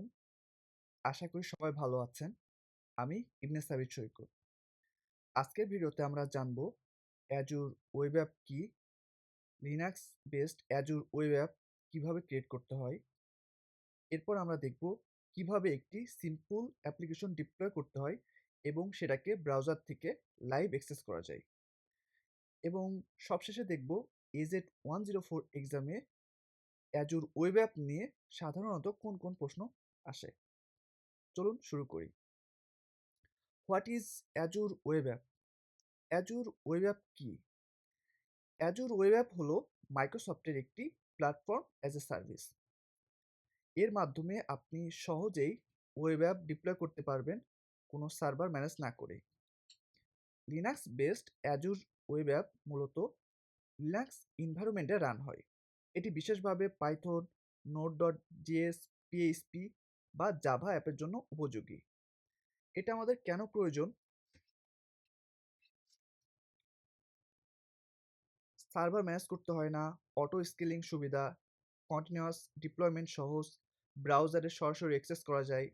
আলাইকুম। আশা করি সবাই ভালো আছেন। আমি ইবনে সাবিত সৈকত। আজকের ভিডিওতে আমরা জানব অ্যাজুর ওয়েব অ্যাপ কি, Linux based Azure web app কিভাবে ক্রিয়েট করতে হয়। এরপর আমরা দেখব কিভাবে একটি সিম্পল অ্যাপ্লিকেশন ডিপ্লয় করতে হয় এবং সেটাকে ব্রাউজার থেকে লাইভ অ্যাক্সেস করা যায়। এবং সবশেষে দেখব AZ104 এক্সামে অ্যাজুর ওয়েব অ্যাপ নিয়ে সাধারণত কোন কোন প্রশ্ন আসে। চলুন শুরু করি। What is Azure web app? Azure web app কি? অ্যাজুর ওয়েব অ্যাপ হলো মাইক্রোসফটের একটি প্ল্যাটফর্ম অ্যাজ এ সার্ভিস। এর মাধ্যমে আপনি সহজেই ওয়েব অ্যাপ ডিপ্লয় করতে পারবেন কোনো সার্ভার ম্যানেজ না করে। Linux based Azure web app মূলত লিনাক্স এনভায়রনমেন্টে রান হয়। এটি বিশেষভাবে পাইথন, নোড.js, পিএইচপি বা জাভা অ্যাপের জন্য উপযোগী। এটা আমাদের কেন প্রয়োজন? সার্ভার ম্যানেজ করতে হয় না, অটো স্কেলিং সুবিধা, কন্টিনিউয়াস ডিপ্লয়মেন্ট সহজ, ব্রাউজারে সরাসরি অ্যাক্সেস করা যায়।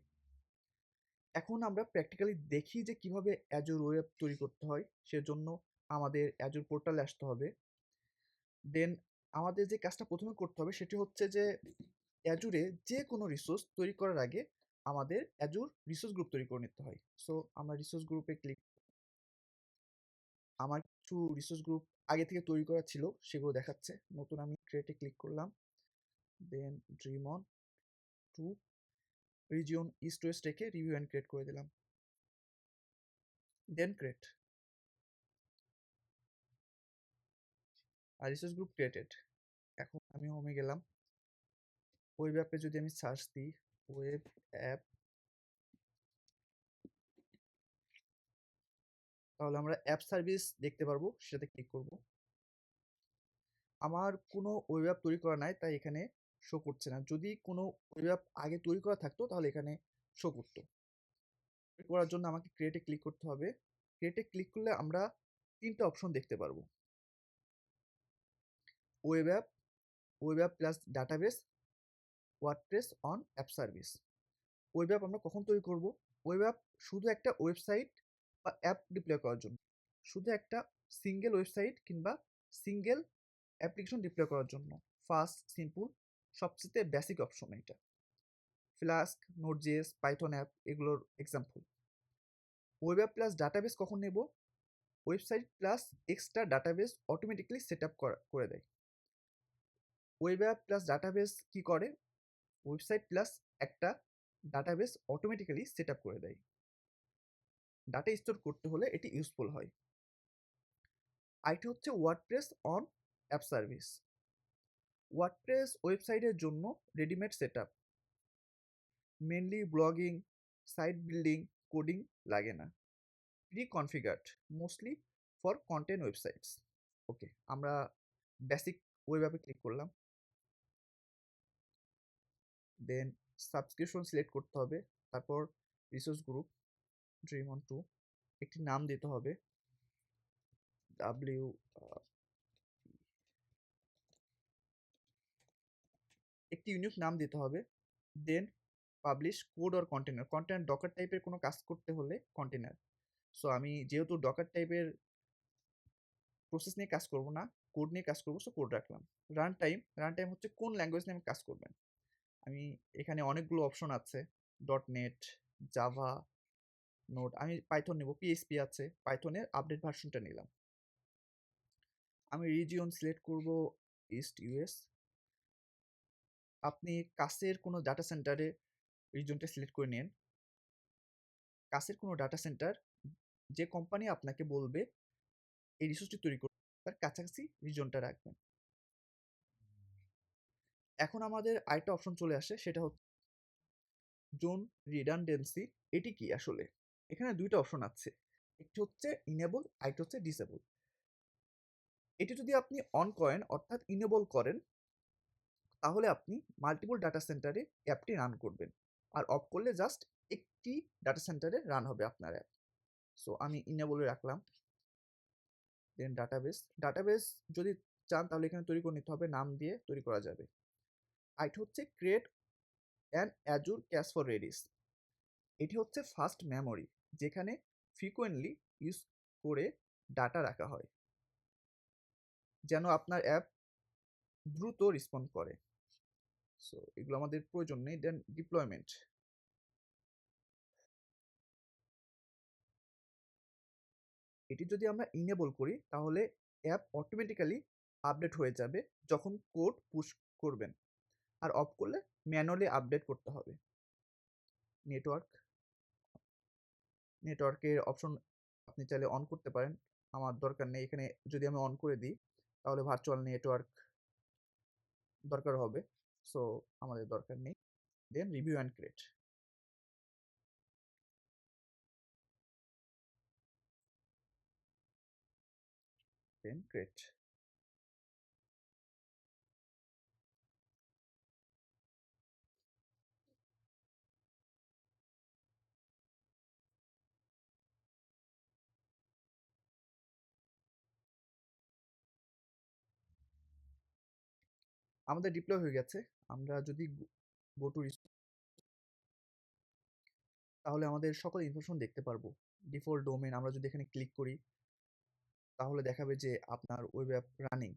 এখন আমরা প্র্যাকটিক্যালি দেখি যে কিভাবে অ্যাজুর ওয়েব তৈরি করতে হয়। সেজন্য আমাদের অ্যাজুর পোর্টালে আসতে হবে। দেন আমাদের যে কাজটা প্রথমে করতে হবে সেটি হচ্ছে যে অ্যাজুরে যে কোনো রিসোর্স তৈরি করার আগে আমাদের অ্যাজুর রিসোর্স গ্রুপ তৈরি করে নিতে হয়। সো আমরা রিসোর্স গ্রুপে ক্লিক, আমার কিছু রিসোর্স গ্রুপ আগে থেকে তৈরি করা ছিল, সেগুলো দেখাচ্ছে। নতুন আমি ক্রিয়েটে ক্লিক করলাম, then dream on 2 region east west রেখে রিভিউ অ্যান্ড ক্রিয়েট করে দিলাম, দেন ক্রিয়েট। আর রিসোর্স গ্রুপ ক্রিয়েটেড। এখন আমি হোমে গেলাম। ওয়েব অ্যাপে যদি আমি সার্চ দিই ওয়েব অ্যাপ, তাহলে আমরা অ্যাপ সার্ভিস দেখতে পারবো, সেটাতে ক্লিক করব। আমার কোনো ওয়েব অ্যাপ তৈরি করা নাই, তাই এখানে শো করছে না। যদি কোনো ওয়েব অ্যাপ আগে তৈরি করা থাকতো তাহলে এখানে শো করতো। করার জন্য আমাকে ক্রিয়েটে ক্লিক করতে হবে। ক্রিয়েটে ক্লিক করলে আমরা তিনটে অপশন দেখতে পারবো: web app, web app plus database, WordPress on app service. Web app আমরা কখন তৈরি করব? ওয়েব অ্যাপ শুধু একটা ওয়েবসাইট বা অ্যাপ ডিপ্লয় করার জন্য, শুধু একটা সিঙ্গেল ওয়েবসাইট কিংবা সিঙ্গেল অ্যাপ্লিকেশন ডিপ্লয় করার জন্য। ফাস্ট, সিম্পল, সবচেয়ে বেসিক অপশন এটা। ফ্লাস্ক, নোড.js, পাইথন অ্যাপ এগুলোর example. Web app plus database কখন নেব? Website plus extra database automatically set up করে দেয়। ওয়েব অ্যাপ প্লাস ডাটাবেস কি করে? ওয়েবসাইট প্লাস একটা ডাটাবেস অটোমেটিক্যালি সেট আপ করে দেয়। ডাটা স্টোর করতে হলে এটি ইউজফুল হয়। আরেকটি হচ্ছে WordPress on app service. WordPress ওয়েবসাইটের জন্য readymade set up, mainly blogging, site building, coding লাগে না। Preconfigured, mostly for content websites. Okay, আমরা বেসিক ওয়েব অ্যাপে ক্লিক করলাম, দেন সাবস্ক্রিপশন সিলেক্ট করতে হবে, তারপর রিসোর্স গ্রুপ ড্রিম অন 2, একটি নাম দিতে হবে ডাব্লিউ, একটি ইউনিক নাম দিতে হবে। Then publish code or container, container docker টাইপের কোনো কাজ করতে হলে কন্টেনার। সো আমি যেহেতু ডকার টাইপের প্রসেস নিয়ে কাজ করব না, কোড নিয়ে কাজ করবো, সো কোড রাখলাম। রান টাইম, রান টাইম হচ্ছে কোন ল্যাঙ্গুয়েজ নিয়ে আমি কাজ করবেন। আমি এখানে অনেকগুলো অপশন আছে, .NET, জাভা, নোড। আমি পাইথন নেব, পিএইচপি আছে, পাইথনের আপডেট ভার্সনটা নিলাম। আমি রিজিয়ন সিলেক্ট করব ইস্ট ইউএস। আপনি কাছের কোনো ডাটা সেন্টারে রিজনটা সিলেক্ট করে নিন। কাছের কোনো ডাটা সেন্টার, যে কোম্পানি আপনাকে বলবে এই রিসোর্সটি তৈরি করতে, তার কাছাকাছি রিজনটা রাখবেন। এখন আমাদের আরেকটা অপশন চলে আসে, সেটা হচ্ছে জোন রিডান্ডেন্সি। এটি কি আসলে? এখানে দুইটা অপশন আছে, একটি হচ্ছে ইনেবল, আরেকটি হচ্ছে ডিসেবল। এটি যদি আপনি অন করেন অর্থাৎ ইনেবল করেন, তাহলে আপনি মাল্টিপল ডাটা সেন্টারে অ্যাপটি রান করবেন, আর অফ করলে জাস্ট একটি ডাটা সেন্টারে রান হবে আপনার অ্যাপ। সো আমি ইনেবলে রাখলাম। দেন ডাটাবেস, ডাটাবেস যদি চান তাহলে এখানে তৈরি করে নিতে হবে, নাম দিয়ে তৈরি করা যাবে। আরেকটি হচ্ছে create and Azure cash for reddish, এটি হচ্ছে ফাস্ট মেমোরি যেখানে ফ্রিকোয়েন্টলি ইউজ করে ডাটা রাখা হয় যেন আপনার অ্যাপ দ্রুত রেসপন্ড করে। সো এগুলো আমাদের প্রয়োজন নেই। দেন ডিপ্লয়মেন্ট, এটি যদি আমরা ইনেবল করি তাহলে অ্যাপ অটোমেটিক্যালি আপডেট হয়ে যাবে যখন কোড পুশ করবেন, আর অফ করলে ম্যানুয়ালি আপডেট করতে হবে। নেটওয়ার্কের অপশন আপনি চাইলে অন করতে পারেন, আমার দরকার নেই। এখানে যদি আমি অন করে দিই তাহলে ভার্চুয়াল নেটওয়ার্ক দরকার হবে, সো আমাদের দরকার নেই। Then review and create, then create. আমাদের ডিপ্লয় হয়ে গেছে। আমরা যদি গো টু, তাহলে আমাদের সকল ইনফরমেশন দেখতে পারবো। ডিফল্ট ডোমেন আমরা যদি এখানে ক্লিক করি তাহলে দেখাবে যে আপনার ওয়েব অ্যাপ রানিং।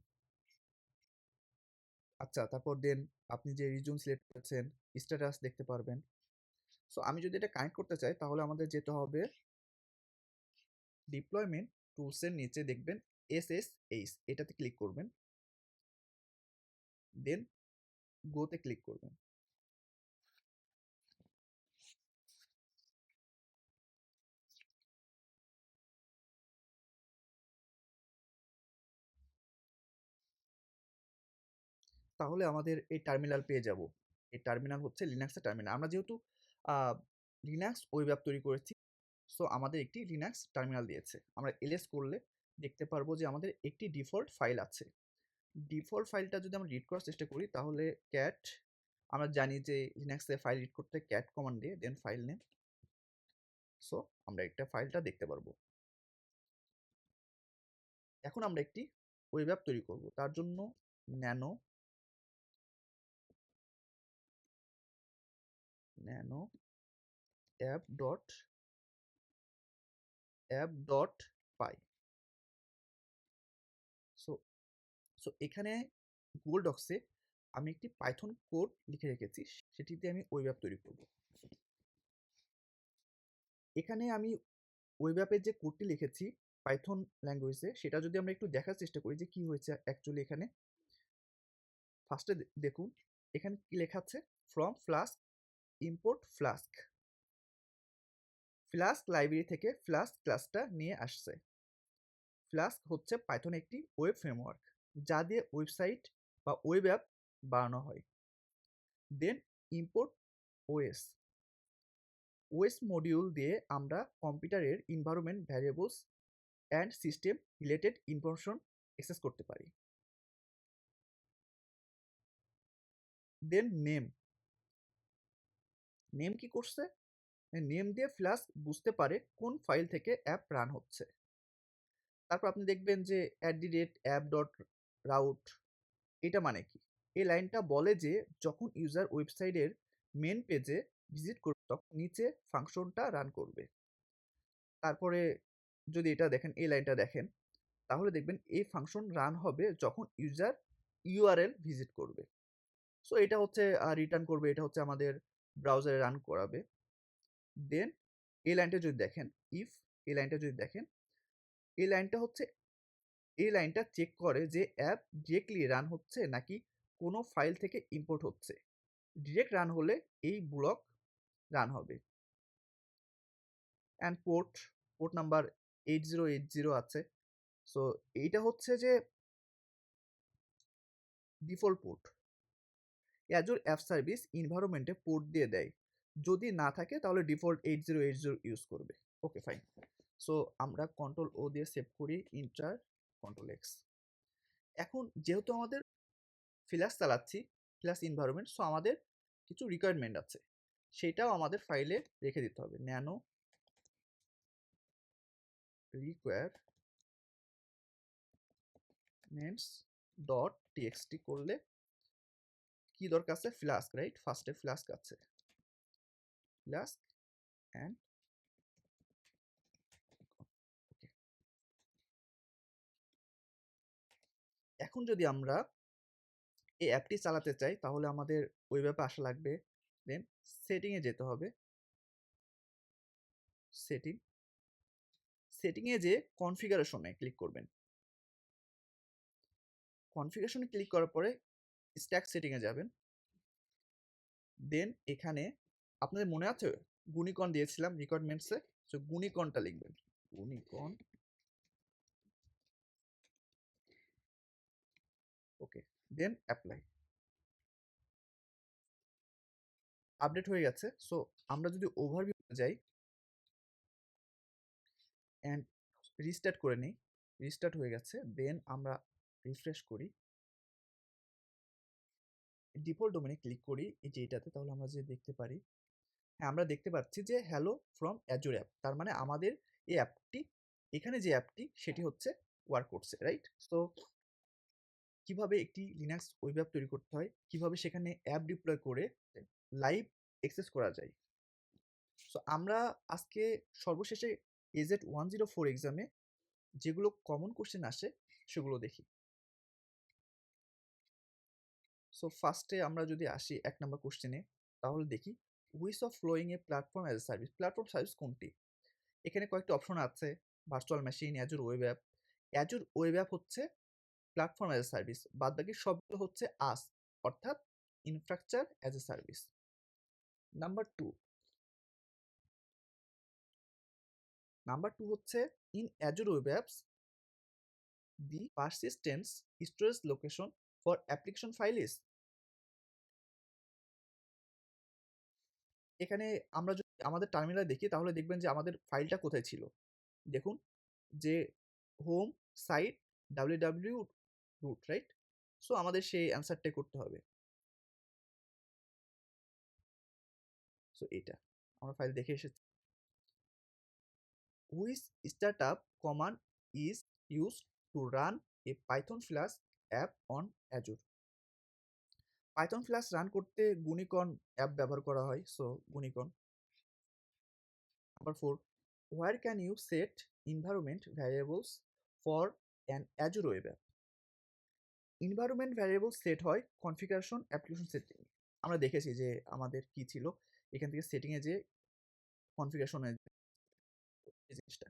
আচ্ছা, তারপর দেন আপনি যে রিজন সিলেক্ট করেছেন স্ট্যাটাস দেখতে পারবেন। সো আমি যদি এটা কানেক্ট করতে চাই তাহলে আমাদের যেতে হবে ডিপ্লয়মেন্ট টুলসের নিচে দেখবেন এসএসএইচ, এটাতে ক্লিক করবেন, দেন গোতে ক্লিক করবেন। তাহলে আমাদের এই টার্মিনাল পেয়ে যাব। এই টার্মিনাল হচ্ছে লিনাক্সের টার্মিনাল। আমরা যেহেতু লিনাক্স ওয়েব অ্যাপ তৈরি করেছি, সো আমাদের একটি লিনাক্স টার্মিনাল দিয়েছে। আমরা এলএস করলে দেখতে পারবো যে আমাদের একটি ডিফল্ট ফাইল আছে। ডিফল্ট ফাইলটা যদি আমরা রিড করার চেষ্টা করি তাহলে ক্যাট, আমরা জানি যে লিনাক্সে ফাইল রিড করতে ক্যাট কমান্ড দিয়ে দেন ফাইল নেম। সো আমরা একটা ফাইলটা দেখতে পারবো। এখন আমরা একটি ওয়েব অ্যাপ তৈরি করব, তার জন্য ন্যানো app.py। সো সো এখানে গুগল ডক্সে আমি একটি পাইথন কোড লিখে রেখেছি, সেটি দিয়ে আমি ওয়েব অ্যাপ তৈরি করব। এখানে আমি ওয়েব অ্যাপের যে কোডটি লিখেছি পাইথন ল্যাঙ্গুয়েজে, সেটা যদি আমরা একটু দেখার চেষ্টা করি যে কি হয়েছে অ্যাকচুয়ালি এখানে। ফার্স্টে দেখুন এখানে কি লেখা আছে, from flask import flask. Flask library থেকে ফ্লাস্ক ক্লাসটা নিয়ে আসছে। ফ্লাস্ক হচ্ছে পাইথন একটি ওয়েব ফ্রেমওয়ার্ক যা দিয়ে ওয়েবসাইট বা ওয়েব অ্যাপ বানানো হয়। দেন ইম্পোর্ট ওএস, ওএস মডিউল দিয়ে আমরা কম্পিউটারের environment variables and system related information access করতে পারি। দেন নেম কি করছে, নেম দিয়ে ফ্লাস্ক বুঝতে পারে কোন ফাইল থেকে অ্যাপ রান হচ্ছে। তারপর আপনি দেখবেন যে @app.route, এটা মানে কি? এই লাইনটা বলে যে যখন ইউজার ওয়েবসাইটের মেন পেজে ভিজিট করবে তখন নিচে ফাংশনটা রান করবে। তারপরে যদি এটা দেখেন, এই লাইনটা দেখেন, তাহলে দেখবেন এই ফাংশন রান হবে যখন ইউজার ইউআরএল ভিজিট করবে। সো এটা হচ্ছে রিটার্ন করবে, এটা হচ্ছে আমাদের ব্রাউজারে রান করাবে। দেন এই লাইনটা যদি দেখেন, ইফ, এই লাইনটা যদি দেখেন, এই লাইনটা হচ্ছে, এই লাইনটা চেক করে যে অ্যাপ ডিরেক্টলি রান হচ্ছে নাকি কোনো ফাইল থেকে ইম্পোর্ট হচ্ছে। ডিরেক্ট রান হলে এই ব্লক রান হবে। অ্যান্ড পোর্ট নাম্বার 8080 আছে। সো এইটা হচ্ছে যে default port. Azure app service এনভায়রনমেন্টে পোর্ট দিয়ে দেয়, যদি না থাকে তাহলে ডিফল্ট 8080 ইউজ করবে। Okay fine. সো আমরা কন্ট্রোল ও দিয়ে সেভ করি, ইন্টার কন্ট্রোল এক্স। এখন যেহেতু আমাদের ফ্ল্যাশ চালাচ্ছি, ফ্ল্যাশ এনভায়রনমেন্ট, সো আমাদের কিছু রিকোয়ারমেন্ট আছে, সেটাও আমাদের ফাইলে রেখে দিতে হবে। ন্যানো requirements.txt করলে কি দরকার আছে? Flask, right? ফার্স্টে ফ্লাস্ক আছে, ফ্লাস্ক অ্যান্ড ওকে। এখন যদি আমরা এই অ্যাপটি চালাতে চাই তাহলে আমাদের ওয়েব অ্যাপে আসা লাগবে, দেন সেটিংয়ে যেতে হবে, সেটিংয়ে যে কনফিগারেশনে ক্লিক করবেন, কনফিগারেশনে ক্লিক করার পরে স্ট্যাক সেটিংয়ে যাবেন, দেন এখানে আপনাদের মনে আছে গুণিকন দিয়েছিলাম রিকোয়ারমেন্টসে, সো গুণিকনটা লিখবেন, গুণিকন, ওকে, দেন অ্যাপ্লাই। আপডেট হয়ে গেছে। সো আমরা যদি ওভারভিউতে যাই অ্যান্ড রিস্টার্ট করে নিই, রিস্টার্ট হয়ে গেছে, দেন আমরা রিফ্রেশ করি, ডিফল্ট ডোমেনে ক্লিক করি এই যে এটাতে, তাহলে আমরা যে দেখতে পারি, হ্যাঁ আমরা দেখতে পাচ্ছি যে হ্যালো ফ্রম অ্যাজুর অ্যাপ, তার মানে আমাদের এই অ্যাপটি, এখানে যে অ্যাপটি সেটি হচ্ছে ওয়ার্ক করছে, রাইট? সো কিভাবে একটি লিনাক্স ওয়েব অ্যাপ তৈরি করতে হয়, কিভাবে সেখানে অ্যাপ ডিপ্লয় করে লাইভ অ্যাক্সেস করা যায়। সো আমরা আজকে সর্বশেষে AZ-104 এক্সামে যেগুলো কমন কোশ্চেন আসে সেগুলো দেখি। সো ফার্স্টে আমরা যদি আসি 1 নম্বর কোশ্চেনে, তাহলে দেখি which of following a platform as a service, platform service কোনটি? এখানে কয়েকটি অপশন আছে, virtual machine, Azure web app. Azure web app হচ্ছে প্ল্যাটফর্ম অ্যাজ এ সার্ভিস, বাদ বাকি সবগুলো হচ্ছে আস, অর্থাৎ infrastructure as a service. Number 2 হচ্ছে in Azure web apps the persistence storage location for application file is. এখানে আমরা যদি আমাদের টার্মিনালে দেখি তাহলে দেখবেন যে আমাদের ফাইলটা কোথায় ছিল। দেখুন যে home site www root, right? So আমাদের সেই অ্যান্সারটাই করতে হবে। সো এটা আমরা ফাইল দেখে এসেছি। Which startup command is use to run a Python Flask app on Azure. Python Flask run করতে গুণিকন অ্যাপ ব্যবহার করা হয়, so gunicorn. Number 4, where can you set environment variables for an Azure web app? environment variables set হয় configuration application setting. আমরা দেখেছি যে আমাদের কি ছিল, এখান থেকে সেটিংয়ে যে কনফিগারেশনে এই জিনিসটা।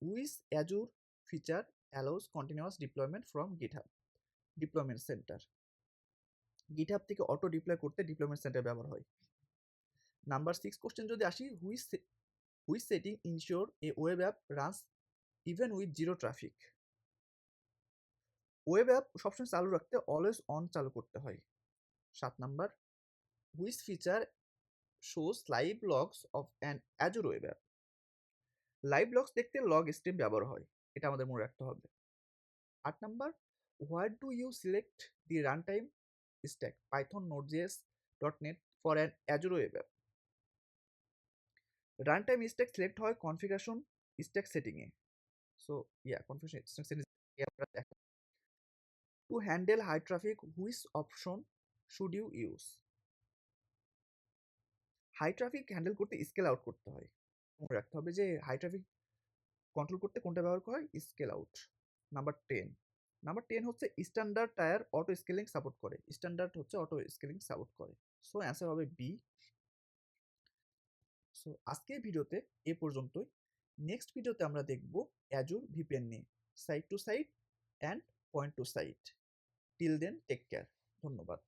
Which Azure feature allows continuous deployment from GitHub deployment centre? GitHub থেকে অটো ডিপ্লয় করতে ডিপ্লয়মেন্ট সেন্টার ব্যবহার হয়। নাম্বার 6 কোশ্চেন যদি আসি, which setting ensure A web app runs even with zero traffic? Web app সবসময় চালু রাখতে অলওয়েজ অন চালু করতে হয়। 7 number, which feature shows live logs of an Azure web app? Live logs দেখতে লগ স্ট্রিম ব্যবহার হয়, এটা আমাদের মনে রাখতে হবে। 8 number, where do you select the run time stack Python নোড.js .NET for an Azure web app? Run time stack select হয় কনফিগারেশন স্ট্যাক সেটিংয়ে। সো কনফিগারেশন স্ট্যাক সেটিং আমরা দেখা। To handle high traffic which option should you use? High traffic handle করতে scale out করতে হয়, মনে রাখতে হবে যে হাই ট্রাফিক কন্ট্রোল করতে কোনটা ব্যবহার করা হয়? Scale out. নাম্বার 10 হচ্ছে standard tier auto scaling support করে, স্ট্যান্ডার্ড হচ্ছে অটো স্কেলিং সাপোর্ট করে। সো অ্যান্সার হবে বি। সো আজকের ভিডিওতে এ পর্যন্তই। নেক্সট ভিডিওতে আমরা দেখব অ্যাজুর ভিপিএন নিয়ে, site to site and point to site. Till then take care, ধন্যবাদ।